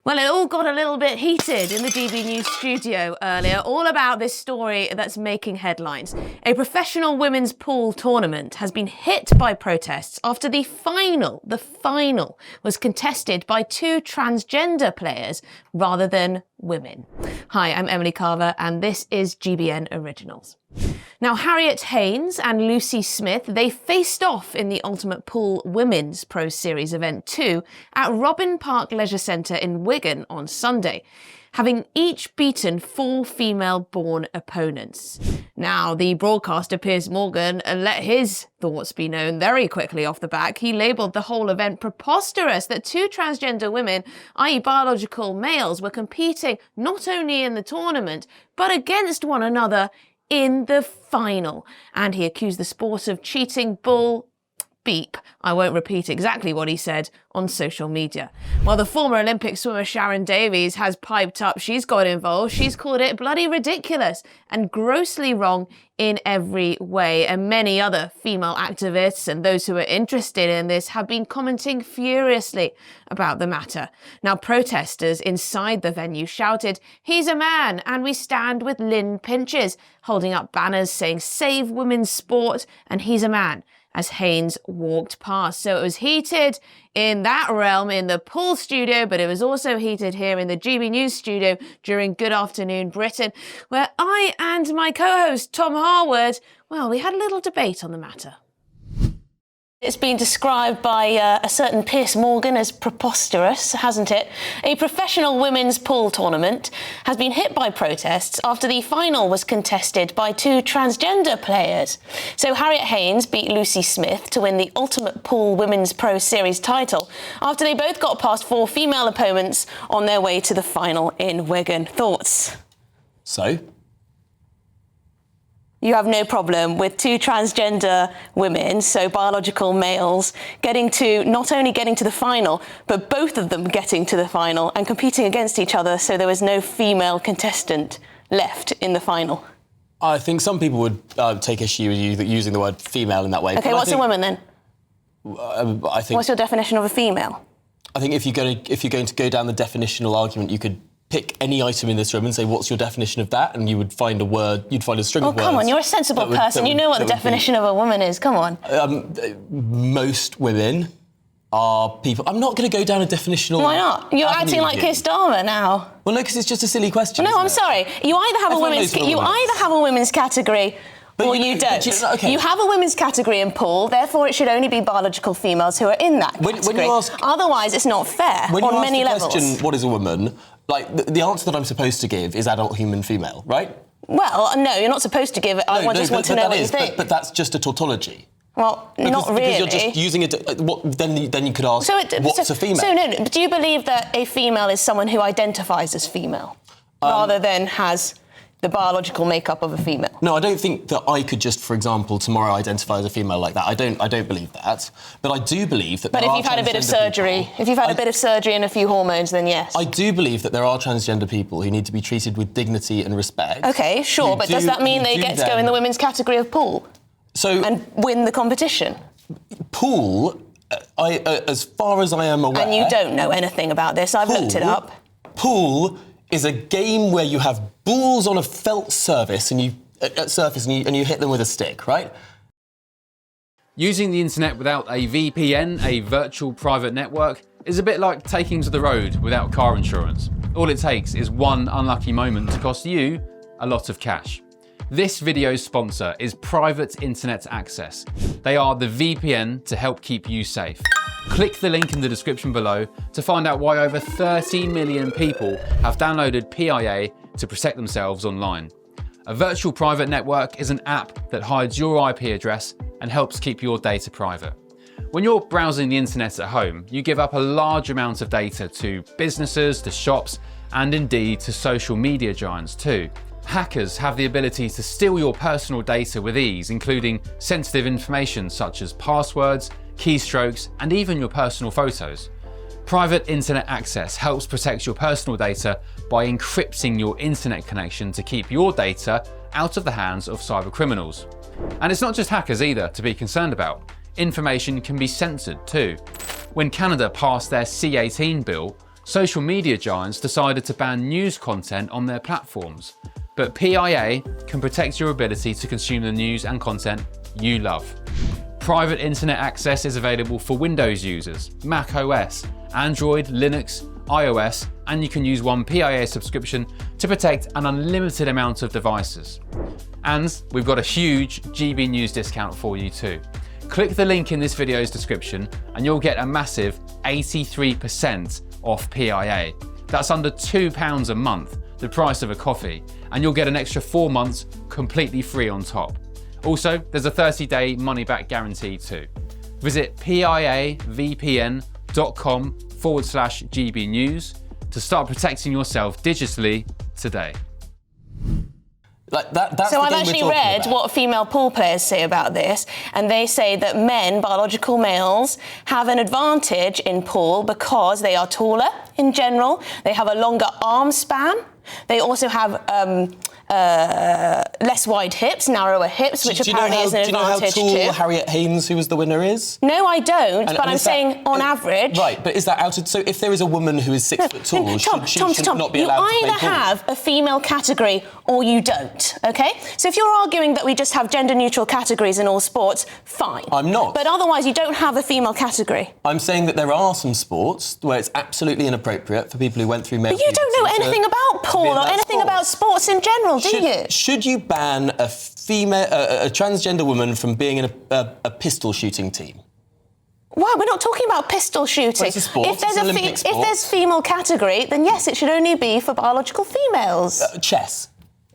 Well, it all got a little bit heated in the GB News studio earlier, all about this story that's making headlines. A professional women's pool tournament has been hit by protests after the final was contested by two transgender players rather than women. Hi, I'm Emily Carver, and this is GBN Originals. Now, Harriet Haynes and Lucy Smith, they faced off in the Ultimate Pool Women's Pro Series Event 2 at Robin Park Leisure Centre in Wigan on Sunday, having each beaten 4 female-born opponents. Now, the broadcaster Piers Morgan let his thoughts be known very quickly off the back. He labelled the whole event preposterous that 2 transgender women, i.e. biological males, were competing not only in the tournament, but against one another in the final. And he accused the sport of cheating bull beep. I won't repeat exactly what he said on social media. Well, the former Olympic swimmer Sharon Davies has piped up. She's got involved. She's called it bloody ridiculous and grossly wrong in every way. And many other female activists and those who are interested in this have been commenting furiously about the matter. Now, protesters inside the venue shouted, "He's a man, and we stand with Lynn Pinches," holding up banners saying "Save women's sport" and "He's a man," as Haynes walked past. So it was heated in that realm in the pool studio, but it was also heated here in the GB News studio during Good Afternoon Britain, where I and my co-host Tom Harwood, well, we had a little debate on the matter. It's been described by a certain Piers Morgan as preposterous, hasn't it? A professional women's pool tournament has been hit by protests after the final was contested by 2 transgender players. So Harriet Haynes beat Lucy Smith to win the Ultimate Pool Women's Pro Series title after they both got past 4 female opponents on their way to the final in Wigan. Thoughts? So? You have no problem with 2 transgender women, so biological males, not only getting to the final, but both of them getting to the final and competing against each other, so there was no female contestant left in the final. I think some people would take issue with you using the word female in that way. Okay, what's a woman then? I think. What's your definition of a female? I think if you're going to go down the definitional argument, you could pick any item in this room and say, what's your definition of that? And you would find you'd find a string of words. Oh, come on, you're a sensible person. You know what the definition of a woman is. Come on. Most women are people. I'm not going to go down a definitional. Why not? You're acting like Keir Starmer now. Well, no, because it's just a silly question. No, I'm sorry. You either have a women's category. Or you don't. You have a women's category in pool, therefore it should only be biological females who are in that category. When you ask, otherwise, it's not fair on many levels. When you ask the question, what is a woman, like the answer that I'm supposed to give is adult human female, right? Well, no, you're not supposed to give it. I just want to know what you think. But that's just a tautology. Well, not really. Because you're just using it. Then you could ask, what's a female? So no, do you believe that a female is someone who identifies as female rather than has the biological makeup of a female? No, I don't think that I could just, for example, tomorrow identify as a female like that. I don't believe that. But I do believe that. But if you've had a bit of surgery, and a few hormones, then yes. I do believe that there are transgender people who need to be treated with dignity and respect. Okay, sure, but does that mean they get to go in the women's category of pool? And win the competition? Pool, as far as I am aware. And you don't know anything about this. I've looked it up. Pool is a game where you have balls on a felt surface and you hit them with a stick, right? Using the internet without a VPN, a virtual private network, is a bit like taking to the road without car insurance. All it takes is one unlucky moment to cost you a lot of cash. This video's sponsor is Private Internet Access. They are the VPN to help keep you safe. Click the link in the description below to find out why over 30 million people have downloaded PIA to protect themselves online. A virtual private network is an app that hides your IP address and helps keep your data private. When you're browsing the internet at home, you give up a large amount of data to businesses, to shops, and indeed to social media giants too. Hackers have the ability to steal your personal data with ease, including sensitive information such as passwords, keystrokes, and even your personal photos. Private Internet Access helps protect your personal data by encrypting your internet connection to keep your data out of the hands of cyber criminals. And it's not just hackers either to be concerned about. Information can be censored too. When Canada passed their C-18 bill, social media giants decided to ban news content on their platforms. But PIA can protect your ability to consume the news and content you love. Private internet access is available for Windows users, Mac OS, Android, Linux, iOS, and you can use one PIA subscription to protect an unlimited amount of devices. And we've got a huge GB News discount for you too. Click the link in this video's description and you'll get a massive 83% off PIA. That's under £2 a month, the price of a coffee, and you'll get an extra 4 months completely free on top. Also, there's a 30-day money-back guarantee too. Visit piavpn.com/GB News to start protecting yourself digitally today. That's so I've actually read what female pool players say about this, and they say that men, biological males, have an advantage in pool because they are taller in general, they have a longer arm span, they also have less wide hips, narrower hips, which apparently is an advantage too. Do you know how tall Harriet Haynes, who was the winner, is? No, I don't, but I'm saying on average. Right, but is that out of... So if there is a woman who is 6 foot tall, she should not be allowed to play You either have a female category or you don't, OK? So if you're arguing that we just have gender-neutral categories in all sports, fine. I'm not. But otherwise, you don't have a female category. I'm saying that there are some sports where it's absolutely inappropriate for people who went through male puberty. But you don't know anything about pool or anything about sports in general, do you? Should you ban a transgender woman from being in a pistol shooting team? Why? We're not talking about pistol shooting. Well, it's a sport. If there's female category, then yes, it should only be for biological females. Chess.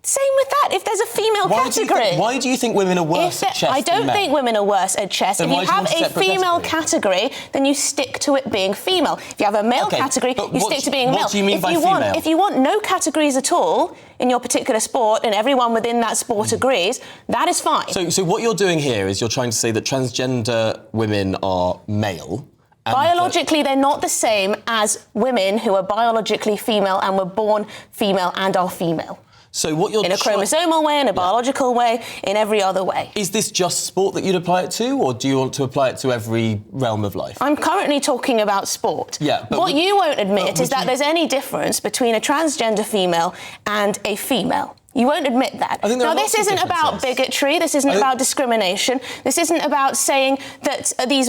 Same with that. If there's a female category. Why do you think women are worse at chess? I don't think women are worse at chess. If you have a female category, then you stick to it being female. If you have a male category, you stick to being male. What do you mean by female? If you want no categories at all in your particular sport and everyone within that sport agrees, that is fine. So what you're doing here is you're trying to say that transgender women are male. Biologically, they're not the same as women who are biologically female and were born female and are female. So what you're in a chromosomal way, in a biological way, in every other way. Is this just sport that you'd apply it to, or do you want to apply it to every realm of life? I'm currently talking about sport. Yeah, but what you won't admit is that there's any difference between a transgender female and a female. You won't admit that. Now, this isn't about bigotry. This isn't about discrimination. This isn't about saying that these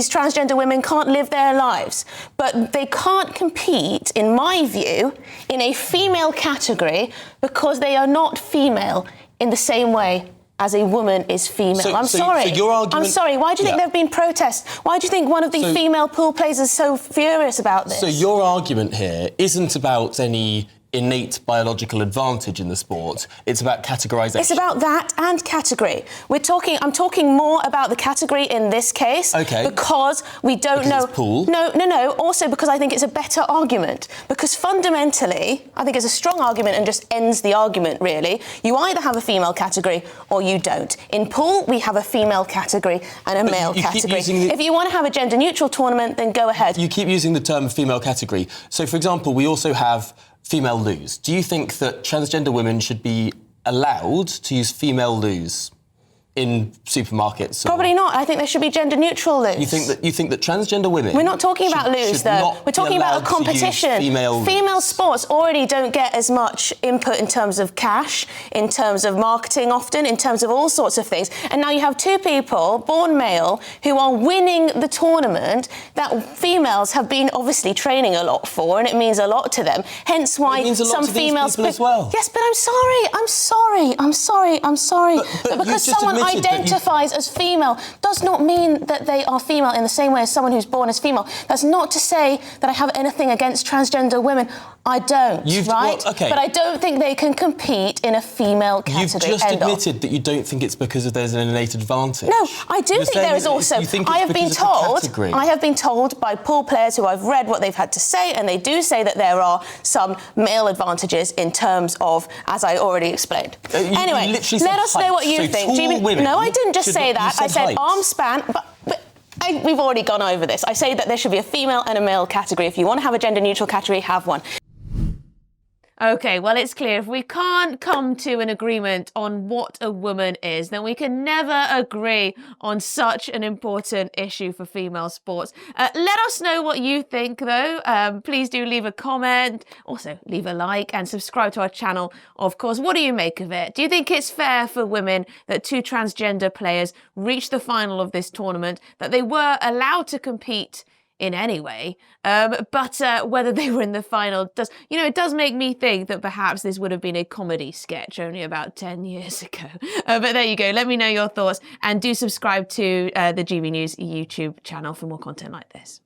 transgender women can't live their lives. But they can't compete, in my view, in a female category because they are not female in the same way as a woman is female. I'm sorry. So your argument... I'm sorry. Why do you think there have been protests? Why do you think one of the female pool players is so furious about this? So your argument here isn't about any innate biological advantage in the sport. It's about categorisation. It's about that and category. I'm talking more about the category in this case. Okay. Because we don't know. It's pool. No. Also because I think it's a better argument. Because fundamentally, I think it's a strong argument and just ends the argument, really. You either have a female category or you don't. In pool, we have a female category and a male category. If you want to have a gender-neutral tournament, then go ahead. You keep using the term female category. So, for example, we also have female loos. Do you think that transgender women should be allowed to use female loos in supermarkets? Probably not. I think there should be gender-neutral loos. You think that transgender women... We're not talking about loos, though. We're talking about a competition. Female sports already don't get as much input in terms of cash, in terms of marketing often, in terms of all sorts of things. And now you have two people, born male, who are winning the tournament that females have been obviously training a lot for, and it means a lot to them. Hence why some females... as well. Yes, but I'm sorry. But because someone identifies as female does not mean that they are female in the same way as someone who's born as female. That's not to say that I have anything against transgender women. I don't, right? Well, okay. But I don't think they can compete in a female category. You've just admitted that you don't think it's because there's an innate advantage. No, I do think there is also. I have been told by pool players who I've read what they've had to say, and they do say that there are some male advantages in terms of, as I already explained. Anyway, let us know what you think. No, I didn't just say that. I said arm span, but we've already gone over this. I say that there should be a female and a male category. If you want to have a gender-neutral category, have one. Okay, well, it's clear if we can't come to an agreement on what a woman is, then we can never agree on such an important issue for female sports. Let us know what you think, though. Please do leave a comment, also leave a like and subscribe to our channel, of course. What do you make of it? Do you think it's fair for women that two transgender players reached the final of this tournament, that they were allowed to compete in any way, but whether they were in the final does, it does make me think that perhaps this would have been a comedy sketch only about 10 years ago. But there you go. Let me know your thoughts and do subscribe to the GB News YouTube channel for more content like this.